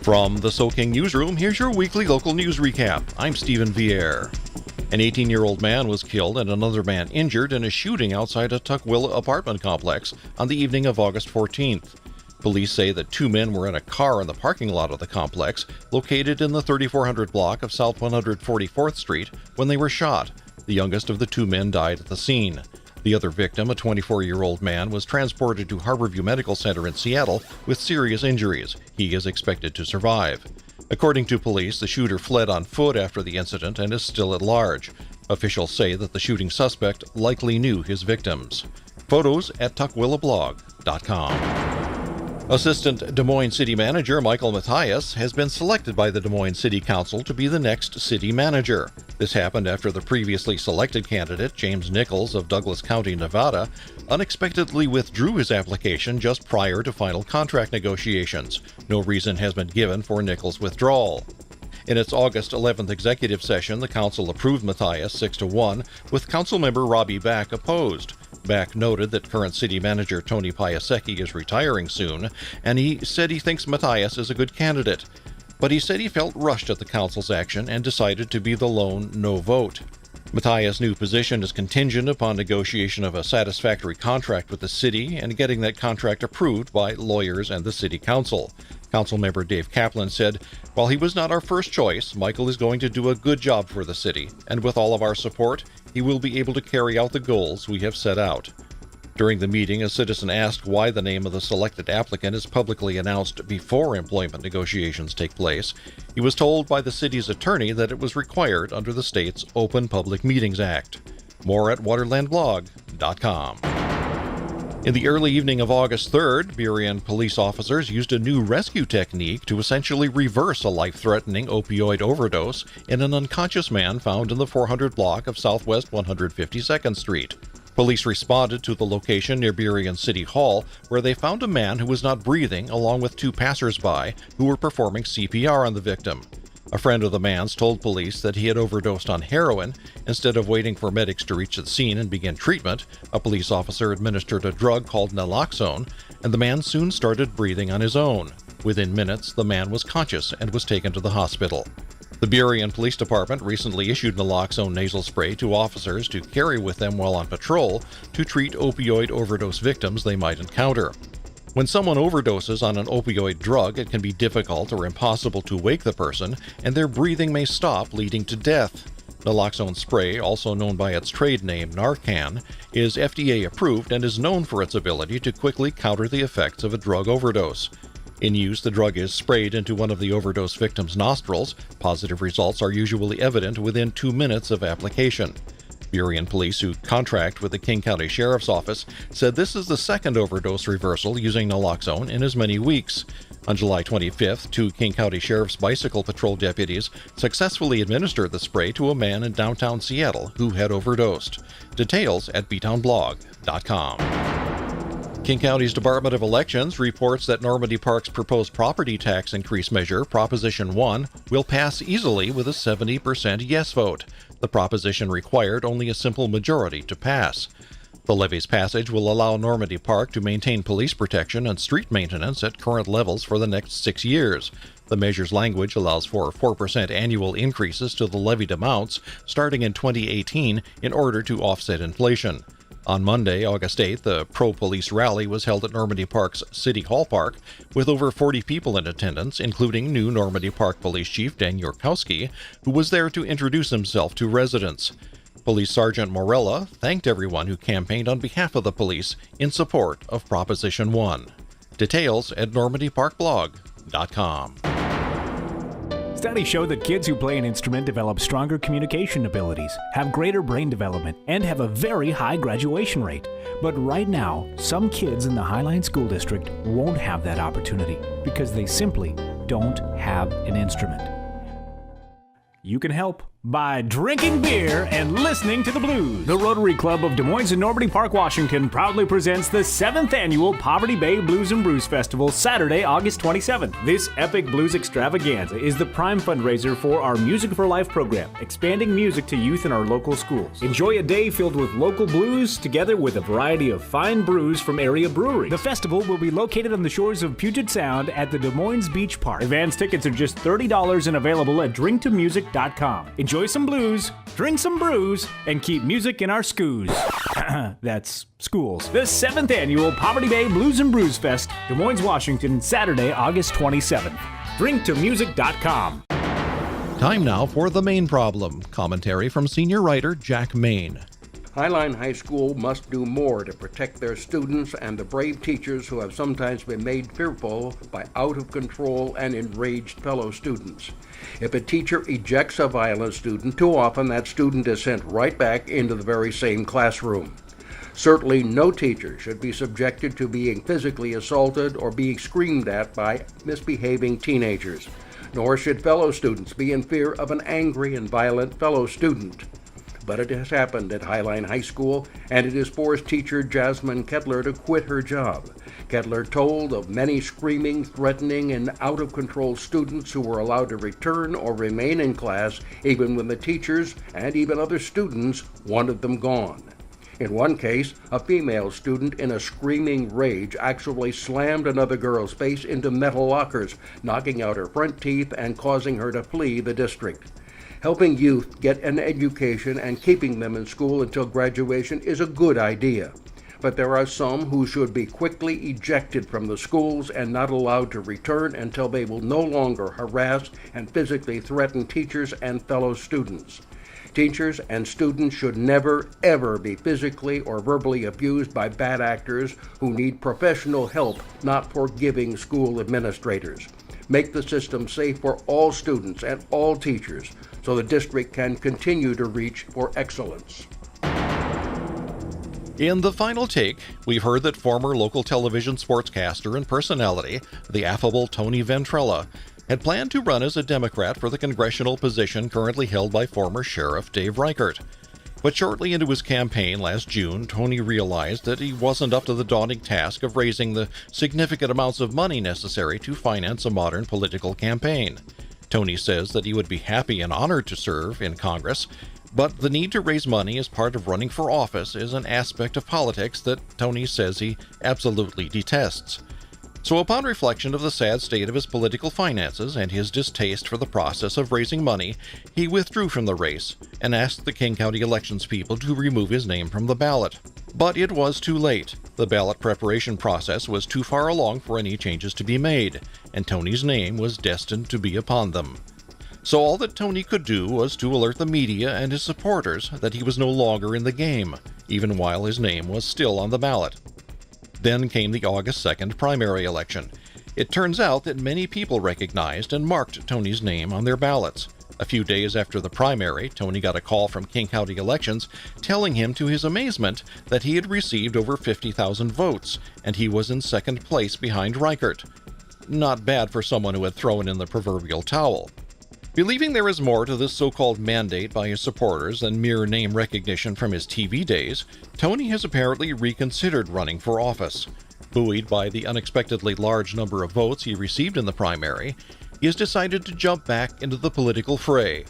From the SoKing Newsroom, here's your weekly local news recap. I'm Stephen Vier. An 18-year-old man was killed and another man injured in a shooting outside a Tukwila apartment complex on the evening of August 14th. Police say that two men were in a car in the parking lot of the complex, located in the 3400 block of South 144th Street, when they were shot. The youngest of the two men died at the scene. The other victim, a 24-year-old man, was transported to Harborview Medical Center in Seattle with serious injuries. He is expected to survive. According to police, the shooter fled on foot after the incident and is still at large. Officials say that the shooting suspect likely knew his victims. Photos at tukwilabblog.com. Assistant Des Moines City Manager Michael Matthias has been selected by the Des Moines City Council to be the next city manager. This happened after the previously selected candidate, James Nichols of Douglas County, Nevada, unexpectedly withdrew his application just prior to final contract negotiations. No reason has been given for Nichols' withdrawal. In its August 11th executive session, the council approved Matthias 6-1, with councilmember Robbie Back opposed. Back noted that current city manager Tony Piasecki is retiring soon, and he said he thinks Matthias is a good candidate. But he said he felt rushed at the council's action and decided to be the lone no vote. Matthias' new position is contingent upon negotiation of a satisfactory contract with the city and getting that contract approved by lawyers and the city council. Councilmember Dave Kaplan said, "While he was not our first choice, Michael is going to do a good job for the city, and with all of our support, he will be able to carry out the goals we have set out." During the meeting, a citizen asked why the name of the selected applicant is publicly announced before employment negotiations take place. He was told by the city's attorney that it was required under the state's Open Public Meetings Act. More at waterlandblog.com. In the early evening of August 3rd, Burien Police officers used a new rescue technique to essentially reverse a life-threatening opioid overdose in an unconscious man found in the 400 block of Southwest 152nd Street. Police responded to the location near Burien City Hall, where they found a man who was not breathing, along with two passers-by who were performing CPR on the victim. A friend of the man's told police that he had overdosed on heroin. Instead of waiting for medics to reach the scene and begin treatment, a police officer administered a drug called naloxone, and the man soon started breathing on his own. Within minutes, the man was conscious and was taken to the hospital. The Burien Police Department recently issued naloxone nasal spray to officers to carry with them while on patrol to treat opioid overdose victims they might encounter. When someone overdoses on an opioid drug, it can be difficult or impossible to wake the person, and their breathing may stop, leading to death. Naloxone spray, also known by its trade name Narcan, is FDA approved and is known for its ability to quickly counter the effects of a drug overdose. In use, the drug is sprayed into one of the overdose victim's nostrils. Positive results are usually evident within 2 minutes of application. Burien Police, who contract with the King County Sheriff's Office, said this is the second overdose reversal using naloxone in as many weeks. On July 25th, 2 King County Sheriff's Bicycle Patrol deputies successfully administered the spray to a man in downtown Seattle who had overdosed. Details at btownblog.com. King County's Department of Elections reports that Normandy Park's proposed property tax increase measure, Proposition 1, will pass easily with a 70% yes vote. The proposition required only a simple majority to pass. The levy's passage will allow Normandy Park to maintain police protection and street maintenance at current levels for the next 6 years. The measure's language allows for 4% annual increases to the levied amounts starting in 2018 in order to offset inflation. On Monday, August 8th, a pro-police rally was held at Normandy Park's City Hall Park with over 40 people in attendance, including new Normandy Park Police Chief Dan Yurkowski, who was there to introduce himself to residents. Police Sergeant Morella thanked everyone who campaigned on behalf of the police in support of Proposition 1. Details at normandyparkblog.com. Studies show that kids who play an instrument develop stronger communication abilities, have greater brain development, and have a very high graduation rate. But right now, some kids in the Highline School District won't have that opportunity because they simply don't have an instrument. You can help. By drinking beer and listening to the blues. The Rotary Club of Des Moines and Normandy Park, Washington proudly presents the 7th annual Poverty Bay Blues and Brews Festival, Saturday, August 27th. This epic blues extravaganza is the prime fundraiser for our Music for Life program, expanding music to youth in our local schools. Enjoy a day filled with local blues together with a variety of fine brews from area breweries. The festival will be located on the shores of Puget Sound at the Des Moines Beach Park. Advance tickets are just $30 and available at drinktomusic.com. Enjoy some blues, drink some brews, and keep music in our schoos. That's schools. The 7th annual Poverty Bay Blues and Brews Fest, Des Moines, Washington, Saturday, August 27th. drinktomusic.com. Time now for The Mayne Problem. Commentary from senior writer Jack Mayne. Highline High School must do more to protect their students and the brave teachers who have sometimes been made fearful by out-of-control and enraged fellow students. If a teacher ejects a violent student, too often that student is sent right back into the very same classroom. Certainly no teacher should be subjected to being physically assaulted or being screamed at by misbehaving teenagers, nor should fellow students be in fear of an angry and violent fellow student. But it has happened at Highline High School, and it has forced teacher Jasmine Kettler to quit her job. Kettler told of many screaming, threatening, and out-of-control students who were allowed to return or remain in class even when the teachers and even other students wanted them gone. In one case, a female student in a screaming rage actually slammed another girl's face into metal lockers, knocking out her front teeth and causing her to flee the district. Helping youth get an education and keeping them in school until graduation is a good idea. But there are some who should be quickly ejected from the schools and not allowed to return until they will no longer harass and physically threaten teachers and fellow students. Teachers and students should never, ever be physically or verbally abused by bad actors who need professional help, not forgiving school administrators. Make the system safe for all students and all teachers so the district can continue to reach for excellence. In the final take, we've heard that former local television sportscaster and personality, the affable Tony Ventrella, had planned to run as a Democrat for the congressional position currently held by former Sheriff Dave Reichert. But shortly into his campaign last June, Tony realized that he wasn't up to the daunting task of raising the significant amounts of money necessary to finance a modern political campaign. Tony says that he would be happy and honored to serve in Congress, but the need to raise money as part of running for office is an aspect of politics that Tony says he absolutely detests. So upon reflection of the sad state of his political finances and his distaste for the process of raising money, he withdrew from the race and asked the King County elections people to remove his name from the ballot. But it was too late. The ballot preparation process was too far along for any changes to be made, and Tony's name was destined to be upon them. So all that Tony could do was to alert the media and his supporters that he was no longer in the game, even while his name was still on the ballot. Then came the August 2nd primary election. It turns out that many people recognized and marked Tony's name on their ballots. A few days after the primary, Tony got a call from King County Elections telling him to his amazement that he had received over 50,000 votes, and he was in second place behind Reichert. Not bad for someone who had thrown in the proverbial towel. Believing there is more to this so-called mandate by his supporters than mere name recognition from his TV days, Tony has apparently reconsidered running for office. Buoyed by the unexpectedly large number of votes he received in the primary, he has decided to jump back into the political fray.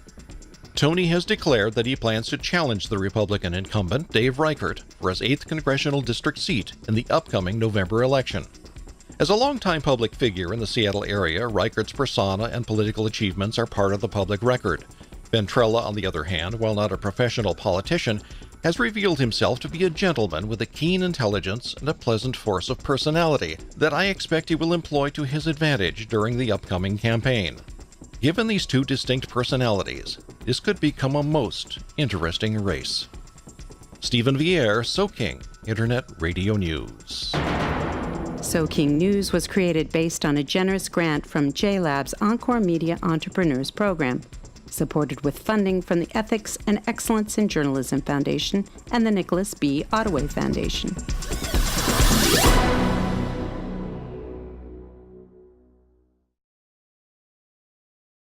Tony has declared that he plans to challenge the Republican incumbent, Dave Reichert, for his 8th congressional district seat in the upcoming November election. As a longtime public figure in the Seattle area, Reichert's persona and political achievements are part of the public record. Ventrella, on the other hand, while not a professional politician, has revealed himself to be a gentleman with a keen intelligence and a pleasant force of personality that I expect he will employ to his advantage during the upcoming campaign. Given these two distinct personalities, this could become a most interesting race. Stephen Vierre, SoKing, Internet Radio News. SoKing News was created based on a generous grant from J-Lab's Encore Media Entrepreneurs Program, supported with funding from the Ethics and Excellence in Journalism Foundation and the Nicholas B. Ottaway Foundation.